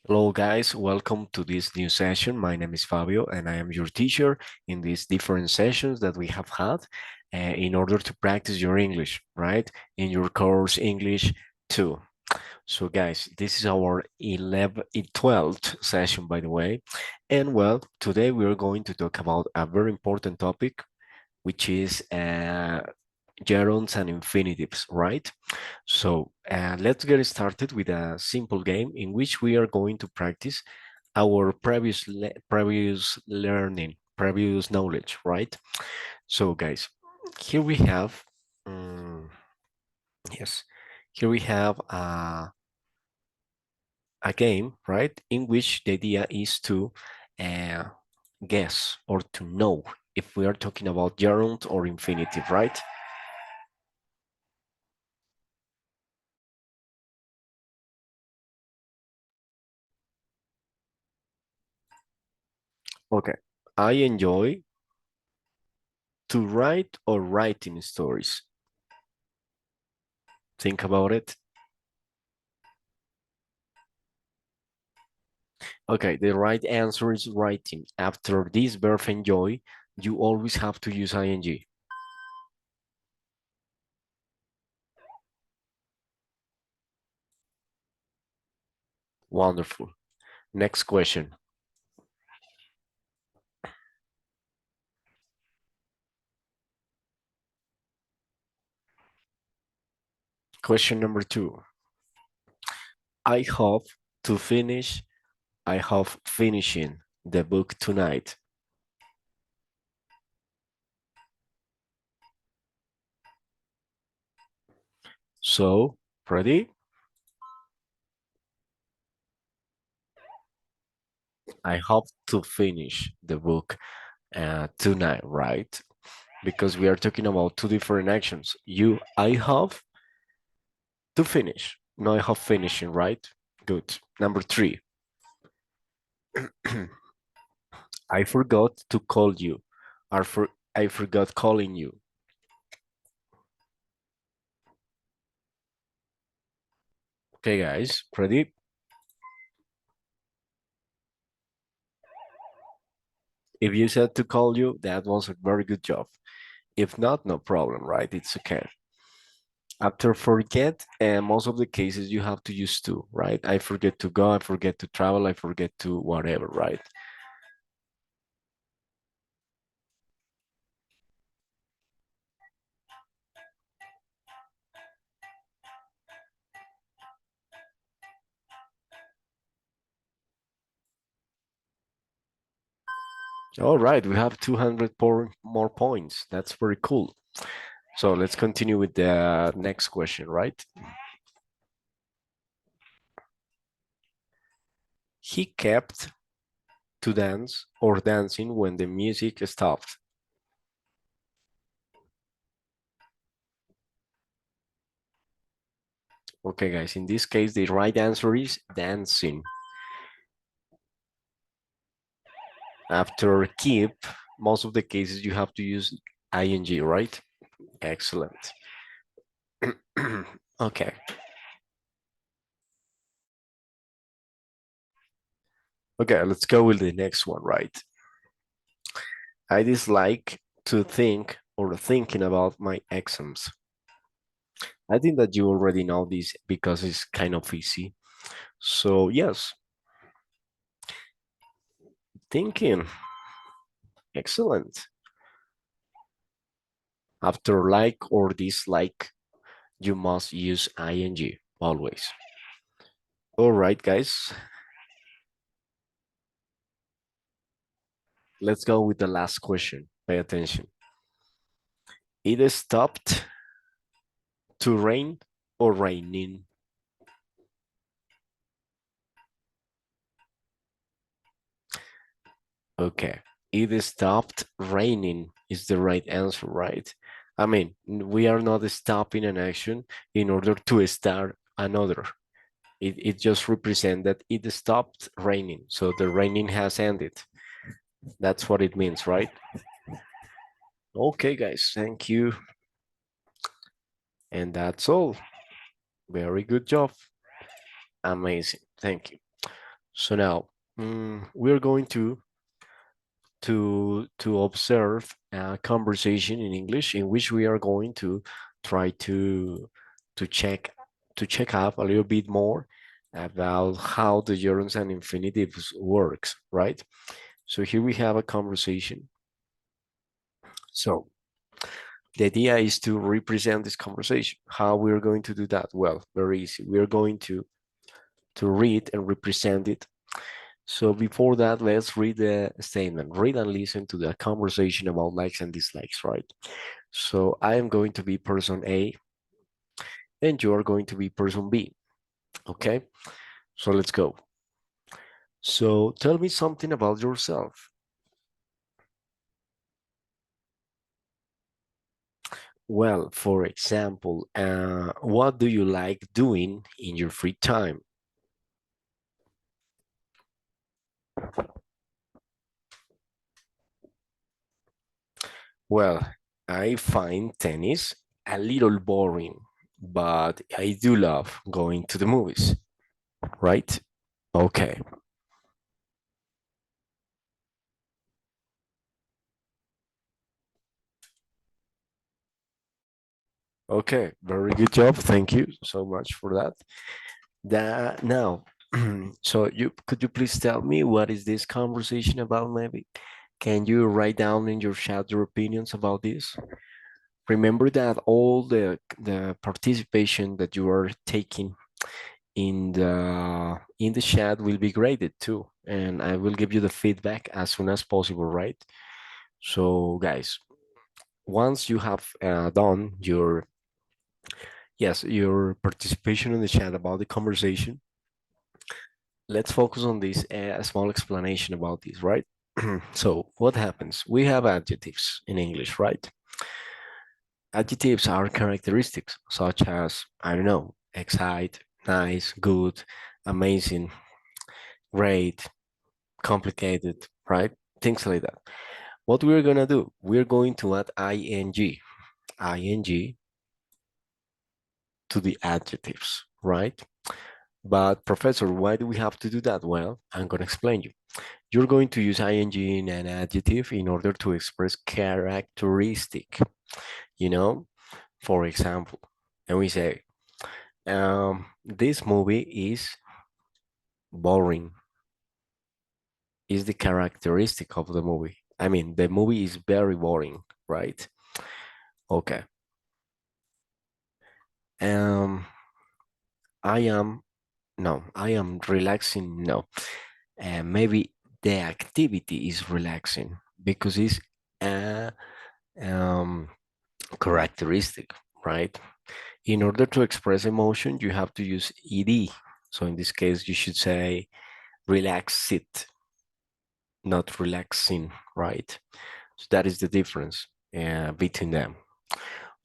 Hello guys, welcome to this new session. My name is Fabio and I am your teacher in these different sessions that we have had in order to practice your English, right? In your course English 2. So guys, this is our 12th session by the way. And well, today we are going to talk about a very important topic, which is gerunds and infinitives, right? So let's get started with a simple game in which we are going to practice our previous knowledge, right? So guys, here we have, um, yes, here we have a game, right? In which the idea is to uh, guess or to know if we are talking about gerund or infinitive, right? Okay. I enjoy to write or writing stories. Think about it. Okay, the right answer is writing. After this verb enjoy, you always have to use ing. Wonderful. Next question. Question number 2. I hope to finish. I hope finishing the book tonight. So, ready? I hope to finish the book tonight, right? Because we are talking about two different actions. I have to finish. No, I have finishing, right? Good. Number 3. I forgot to call you. I forgot calling you. Okay, guys, ready? If you said to call you, that was a very good job. If not, no problem, right? It's okay. After forget, and most of the cases you have to use to, right? I forget to go, I forget to travel, I forget to whatever, right? All right, we have 200 more points. That's very cool. So let's continue with the next question, right? He kept to dance or dancing when the music stopped. Okay, guys, in this case, the right answer is dancing. After keep, most of the cases you have to use ing, right? Excellent. Okay. Okay, let's go with the next one, right? I dislike to think or thinking about my exams. I think that you already know this because it's kind of easy. So yes, thinking. Excellent. After like or dislike, you must use ing always. All right, guys. Let's go with the last question. Pay attention. It stopped to rain or raining. Okay. It stopped raining is the right answer, right? I mean, we are not stopping an action in order to start another. It just represents that it stopped raining. So the raining has ended. That's what it means, right? Okay, guys, thank you. And that's all. Very good job. Amazing. Thank you. So now we're going to observe a conversation in English in which we are going to try to check to check up a little bit more about how the gerunds and infinitives works, right? So here we have a conversation. So the idea is to represent this conversation. How we're going to do that? Well, very easy. We're going to read and represent it. So before that, let's read the statement. Read and listen to the conversation about likes and dislikes, right? So I am going to be person A and you are going to be person B. Okay, so let's go. So tell me something about yourself. Well, for example, what do you like doing in your free time? Well, I find tennis a little boring, but I do love going to the movies, right? Okay, okay, very good job. Thank you so much for that. That now, so you could you please tell me what is this conversation about, maybe? Can you write down in your chat your opinions about this? Remember that all the participation that you are taking in the chat will be graded too, and I will give you the feedback as soon as possible, right? So, guys, once you have done your yes your participation in the chat about the conversation, let's focus on this a small explanation about this, right? So, what happens? We have adjectives in English, right? Adjectives are characteristics such as, I don't know, excite, nice, good, amazing, great, complicated, right? Things like that. What we're gonna do, we're going to add ing to the adjectives, right? But professor, why do we have to do that? Well, I'm gonna explain you. You're going to use ing in an adjective in order to express characteristic, you know? For example, and we say, this movie is boring, is the characteristic of the movie. I mean, the movie is very boring, right? Okay. Um, I am, no, I am relaxing, no. And maybe the activity is relaxing because it's a um, characteristic, right? In order to express emotion, you have to use ed. So in this case, you should say relax it, not relaxing, right? So that is the difference between them.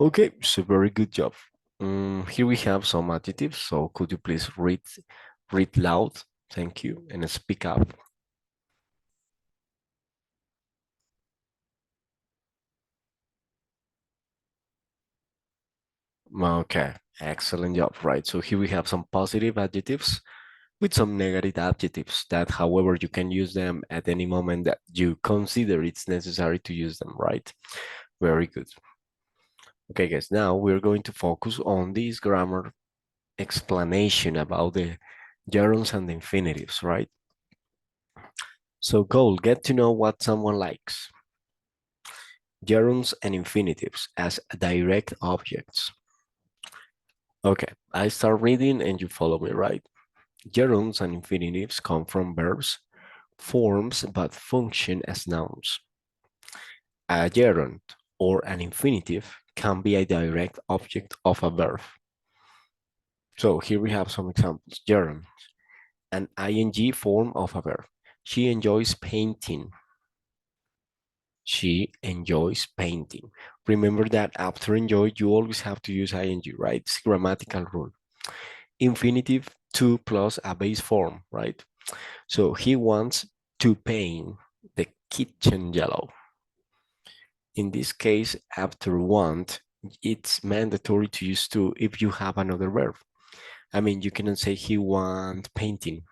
Okay, so very good job. Here we have some adjectives. So could you please read loud? Thank you, and speak up. Okay, excellent job. Right. So here we have some positive adjectives with some negative adjectives that, however, you can use them at any moment that you consider it's necessary to use them. Right. Very good. Okay, guys. Now we're going to focus on this grammar explanation about the gerunds and the infinitives, right? So goal, get to know what someone likes. Gerunds and infinitives as direct objects. Okay, I start reading and you follow me, right? Gerunds and infinitives come from verbs, forms, but function as nouns. A gerund or an infinitive can be a direct object of a verb. So here we have some examples. Gerund, an ing form of a verb. She enjoys painting. She enjoys painting. Remember that after enjoy, you always have to use ing, right? It's a grammatical rule. Infinitive to plus a base form, right? So he wants to paint the kitchen yellow. In this case, after want, it's mandatory to use to if you have another verb. I mean, you cannot say he want painting.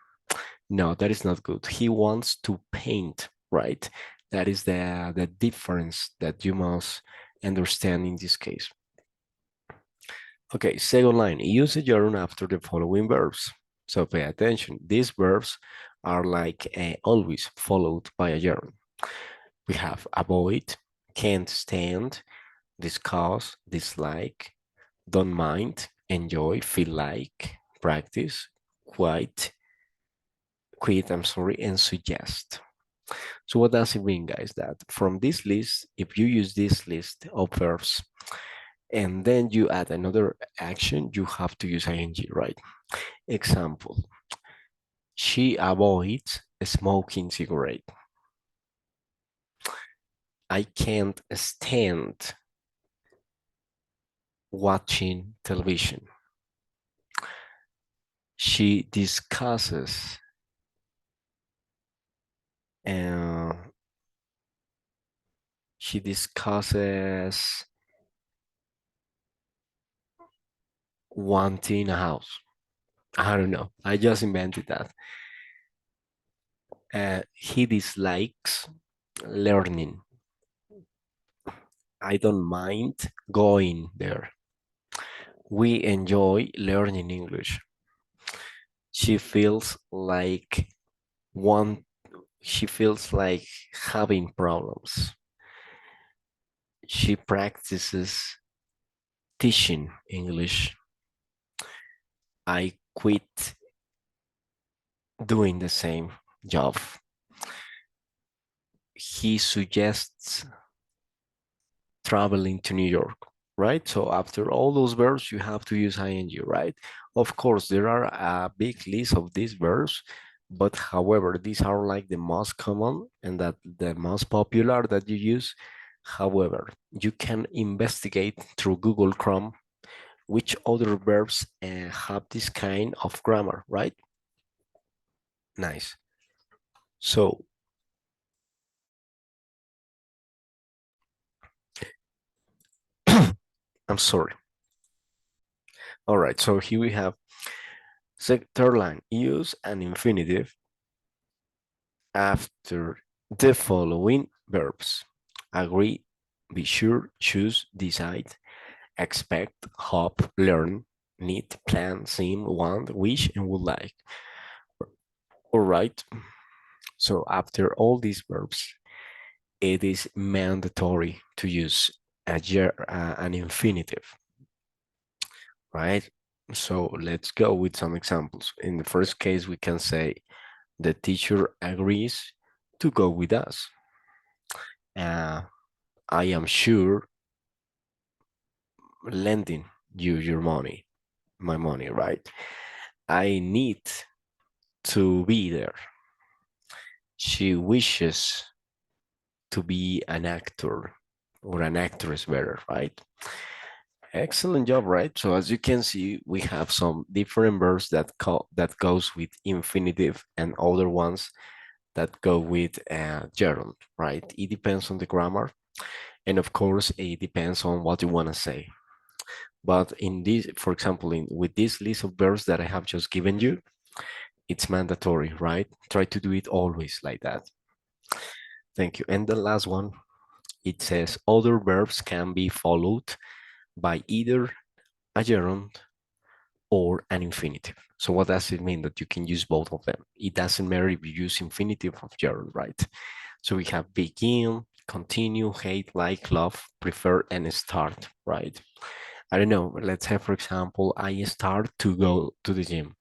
No, that is not good. He wants to paint, right? That is the difference that you must understand in this case. Okay, second line, use a gerund after the following verbs. So pay attention. These verbs are like always followed by a gerund. We have avoid, can't stand, discuss, dislike, don't mind, enjoy, feel like, practice, quite, quit, I'm sorry, and suggest. So what does it mean, guys? That from this list, if you use this list of verbs and then you add another action, you have to use ing, right? Example, she avoids smoking cigarette. I can't stand watching television. She discusses uh, she discusses wanting a house. I don't know. I just invented that. He dislikes learning. I don't mind going there. We enjoy learning English. She feels like one she feels like having problems. She practices teaching English. I quit doing the same job. He suggests traveling to New York, right? So after all those verbs, you have to use ing, right? Of course, there are a big list of these verbs, but however, these are like the most common and that the most popular that you use. However, you can investigate through Google Chrome which other verbs have this kind of grammar, right? Nice. So, I'm sorry. All right, so here we have third line, use an infinitive after the following verbs. Agree, be sure, choose, decide, expect, hope, learn, need, plan, seem, want, wish, and would like. All right, so after all these verbs, it is mandatory to use an infinitive, right? So let's go with some examples. In the first case, we can say the teacher agrees to go with us. Uh, I am sure lending you your money, my money, right? I need to be there. She wishes to be an actor or an actress better, right? Excellent job, right? So as you can see, we have some different verbs that goes with infinitive and other ones that go with gerund, right? It depends on the grammar, and of course, it depends on what you want to say. But in this, for example, with this list of verbs that I have just given you, it's mandatory, right? Try to do it always like that. Thank you. And the last one, it says other verbs can be followed by either a gerund or an infinitive. So what does it mean that you can use both of them? It doesn't matter if you use infinitive of gerund, right? So we have begin, continue, hate, like, love, prefer, and start, right? I don't know. Let's say, for example, I start to go to the gym.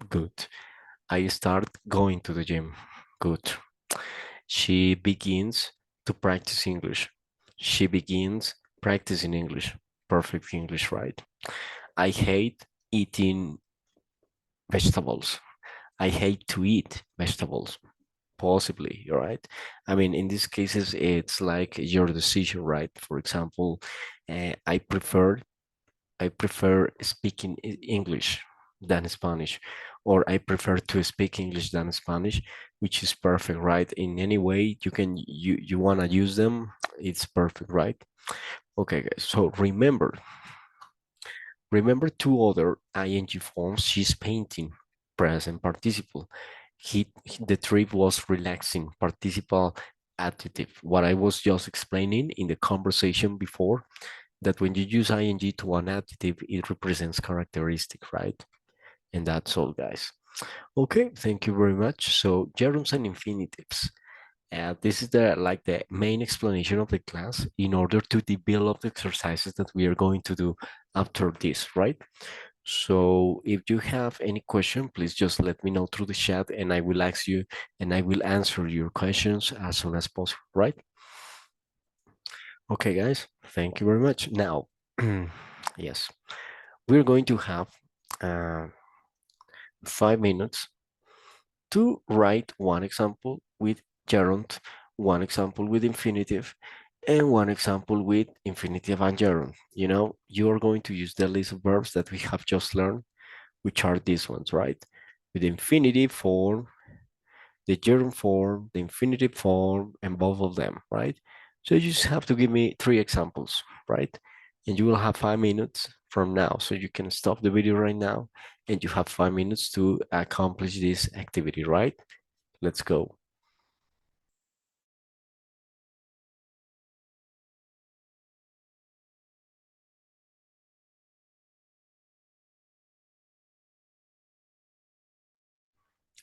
Good. I start going to the gym. Good. She begins to practice English. She begins practicing English. Perfect English, right? I hate eating vegetables. I hate to eat vegetables. Possibly, right? I mean, in these cases, it's like your decision, right? For example, I prefer speaking English than Spanish, or I prefer to speak English than Spanish, which is perfect, right? In any way you want to use them, it's perfect, right? Okay, guys. So remember two other ing forms. She's painting, present participle, The trip was relaxing, participle adjective. What I was just explaining in the conversation before, that when you use ing to an adjective, it represents characteristic, right? And that's all, guys. Okay, thank you very much. So gerunds and infinitives. This is the main explanation of the class in order to develop the exercises that we are going to do after this, right? So if you have any question, please just let me know through the chat and I will ask you and I will answer your questions as soon as possible, right? Okay, guys, thank you very much. Now, yes, we're going to have uh, 5 minutes to write one example with gerund, one example with infinitive, and one example with infinitive and gerund. You know, you're going to use the list of verbs that we have just learned, which are these ones, right? With infinitive form, the gerund form, the infinitive form, and both of them, right? So you just have to give me 3 examples, right? And you will have 5 minutes from now. So you can stop the video right now and you have 5 minutes to accomplish this activity, right? Let's go.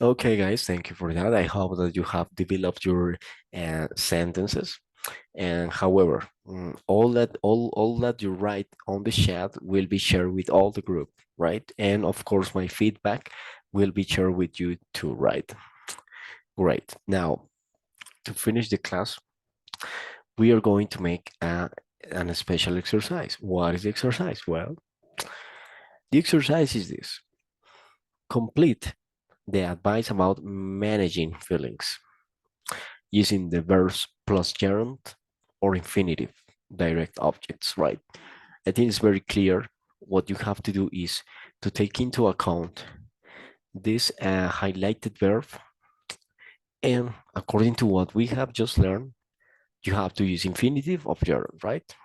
Okay, guys, thank you for that. I hope that you have developed your sentences. And however, all that you write on the chat will be shared with all the group, right? And of course, my feedback will be shared with you too, right? Great. Now, to finish the class, we are going to make an special exercise. What is the exercise? Well, the exercise is this. Complete the advice about managing feelings using the verbs plus gerund or infinitive direct objects, right? I think it's very clear. What you have to do is to take into account this highlighted verb, and according to what we have just learned, you have to use infinitive of gerund, right?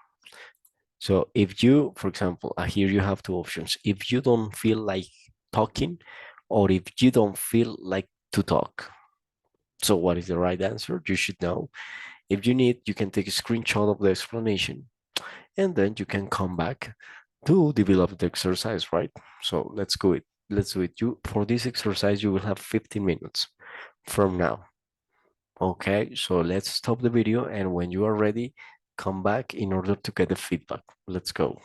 So if you, for example, here you have 2 options. If you don't feel like talking, or if you don't feel like to talk. So what is the right answer? You should know. If you need, you can take a screenshot of the explanation and then you can come back to develop the exercise, right? So let's go it. Let's do it. You for this exercise, you will have 15 minutes from now. Okay, so let's stop the video and when you are ready, come back in order to get the feedback. Let's go.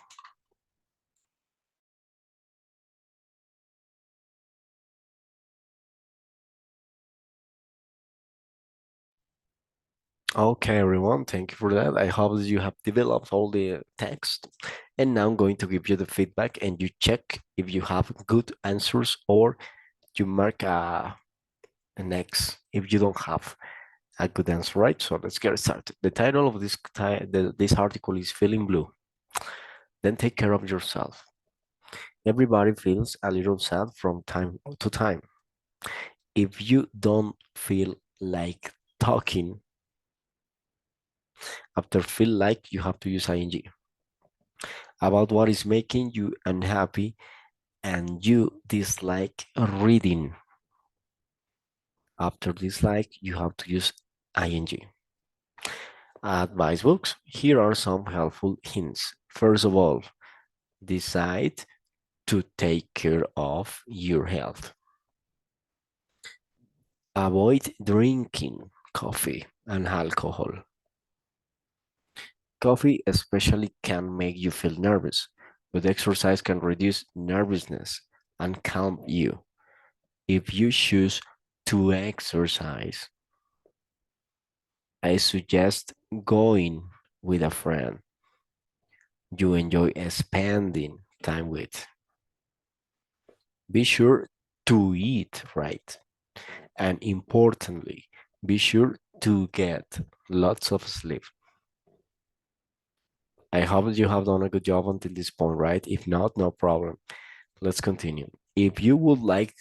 Okay, everyone, thank you for that. I hope that you have developed all the text. And now I'm going to give you the feedback and you check if you have good answers or you mark an X if you don't have a good answer, right? So let's get started. The title of this article is Feeling Blue. Then take care of yourself. Everybody feels a little sad from time to time. If you don't feel like talking, after feel like you have to use ing. About what is making you unhappy and you dislike reading. After dislike, you have to use ing. Advice books. Here are some helpful hints. First of all, decide to take care of your health. Avoid drinking coffee and alcohol. Coffee especially can make you feel nervous, but exercise can reduce nervousness and calm you. If you choose to exercise, I suggest going with a friend you enjoy spending time with. Be sure to eat right. And importantly, be sure to get lots of sleep. I hope you have done a good job until this point, right? If not, no problem. Let's continue. If you would like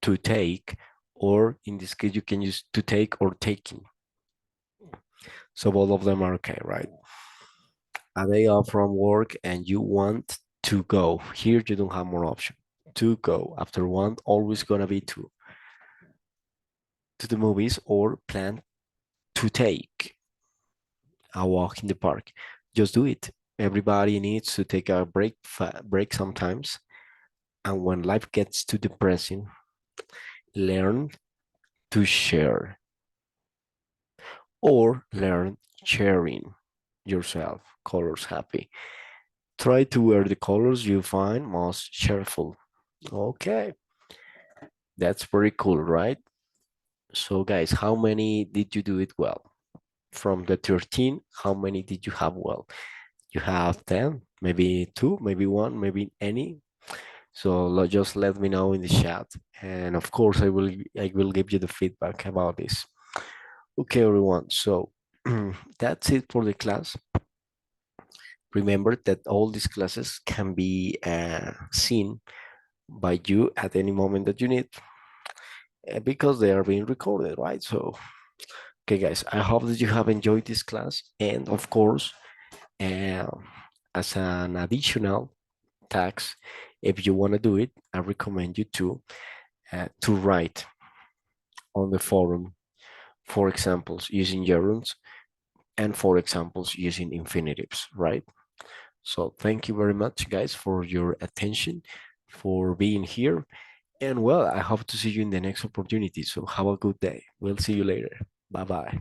to take, or in this case, you can use to take or taking. So both of them are okay, right? A day off from work and you want to go. Here you don't have more option. To go. After one, always gonna be two. to the movies or plan to take a walk in the park, just do it. Everybody needs to take a break sometimes. And when life gets too depressing, learn to share or learn sharing yourself. Colors happy. Try to wear the colors you find most cheerful. Okay, that's very cool, right? So, guys, how many did you do it well? From the 13, how many did you have well? You have 10, maybe two, maybe one, maybe any. So just let me know in the chat. And of course, I will give you the feedback about this. Okay, everyone. So that's it for the class. Remember that all these classes can be seen by you at any moment that you need because they are being recorded, right? So, okay, guys, I hope that you have enjoyed this class. And of course, uh, as an additional task, if you want to do it, I recommend you to write on the forum for examples using gerunds and for examples using infinitives, right? So thank you very much, guys, for your attention, for being here. And well, I hope to see you in the next opportunity. So have a good day. We'll see you later. Bye bye.